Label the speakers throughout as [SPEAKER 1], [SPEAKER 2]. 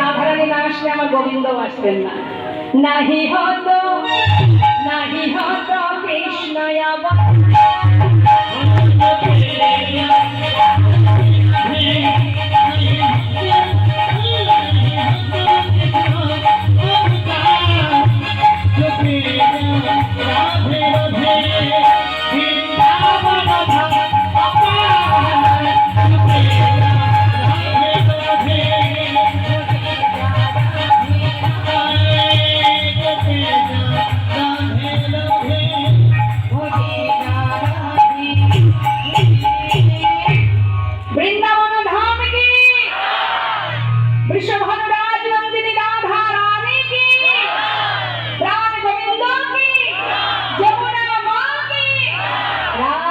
[SPEAKER 1] রাধারানী না আসলে আমার গোবিন্দ আসবেন না। নাহি হতো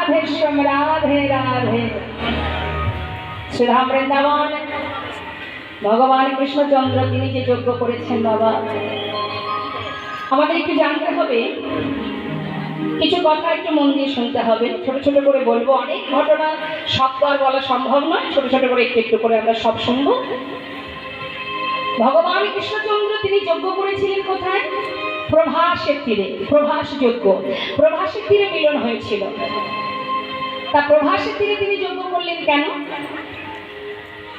[SPEAKER 1] কৃষ্ণ রাধে রাধে। শ্রীধাম বৃন্দাবন ভগবান কৃষ্ণচন্দ্র তিনি যে যজ্ঞ করেছেন বাবা, আমাদের একটু জানতে হবে, কিছু কথা একটু মন দিয়ে শুনতে হবে। ছোট ছোট করে বলবো, অনেক ঘটনা সব তো আর বলা সম্ভব নয়, ছোট ছোট করে একটু একটু করে আমরা সব শুনবো। ভগবান কৃষ্ণচন্দ্র তিনি যজ্ঞ করেছিলেন কোথায়? প্রভাসের তীরে। প্রভাস যজ্ঞ, প্রভাসের তীরে মিলন হয়েছিল। তা প্রভাসের তীরে তিনি যজ্ঞ করলেন কেন?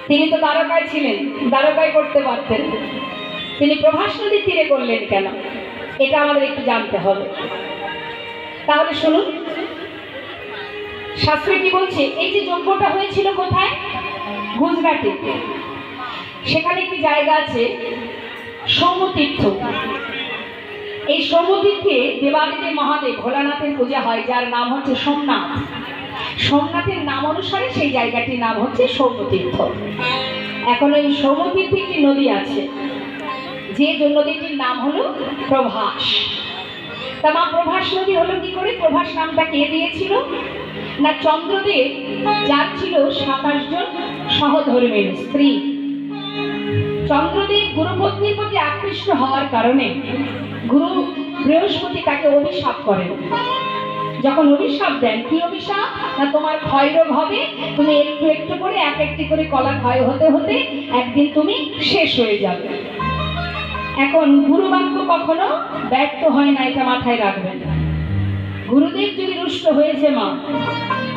[SPEAKER 1] তিনি তো দ্বারকায় ছিলেন, দ্বারকায় করতে পারতেন, তিনি প্রভাস নদীর তীরে করলেন কেন? এটা আমাদের একটু জানতে হবে। তাহলে শুনুন, শাস্ত্রে কি বলছে? এই যে যজ্ঞটা হয়েছিল কোথায়? গুজরাটে। সেখানে একটি জায়গা আছে সৌমতীর্থ। এই সৌমতীর্থে দেবাদিদেব মহাদেব ভোলানাথের পূজা হয়, যার নাম হচ্ছে সোমনাথ। সোমনাথের নাম অনুসারে সেই জায়গাটির নাম হচ্ছে সৌমতীর্থ। এখন এই সৌমতীর্থে একটি নদী আছে, যে নদীটির নাম হলো প্রভাস। তা মা প্রভাস নদী হলো কি করে? প্রভাস নামটা কে দিয়েছিল? না চন্দ্রদেব, যার ছিল 27 জন সহধর্মীর স্ত্রী। চন্দ্রদেব গুরুপত্নীর প্রতি আকৃষ্ট হওয়ার কারণে গুরু বৃহস্পতি তাকে অভিশাপ করেন। যখন অভিশাপ দেন, কি অভিশাপ? না তোমার ক্ষয় রোগ হবে, তুমি একটু একটু করে এক একটি করে কলা ক্ষয় হতে হতে একদিন তুমি শেষ হয়ে যাবে। এখন গুরু বাক্য কখনো ব্যর্থ হয় না, এটা মাথায় রাখবেন। গুরুদেব যদি রুষ্ট হয়েছে মা,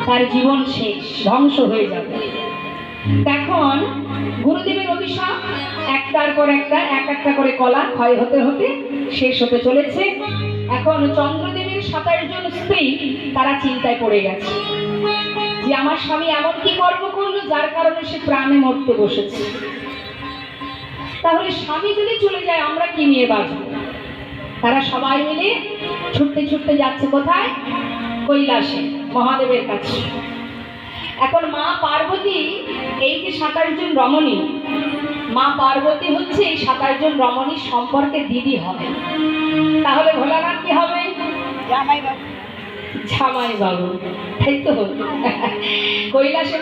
[SPEAKER 1] তার জীবন শেষ, ধ্বংস হয়ে যাবে। এখন গুরুদেবের অভিশাপ, একটার পর একটা এক একটা করে কলা ক্ষয় হতে হতে শেষ হতে চলেছে। এখন চন্দ্রদেবের 27 জন স্ত্রী তারা চিন্তায় পড়ে গেছে যে আমার স্বামী এমন কি কর্ম করলো যার কারণে সে প্রাণে মরতে বসেছে। তাহলে স্বামী যদি চলে যায় আমরা কি নিয়ে বাঁচব? তারা সবাই মিলে ছুটতে ছুটতে যাচ্ছে কোথায়? কৈলাসে, মহাদেবের কাছে। এখন মা পার্বতী, এই যে 27 জন রমণী, মা পার্বতী হচ্ছে এই 27 জন রমণীর সম্পর্কে দিদি হবে। তাহলে ভোলানাথ কি হবে? জামাই বাবু। তাই তো কৈলাসে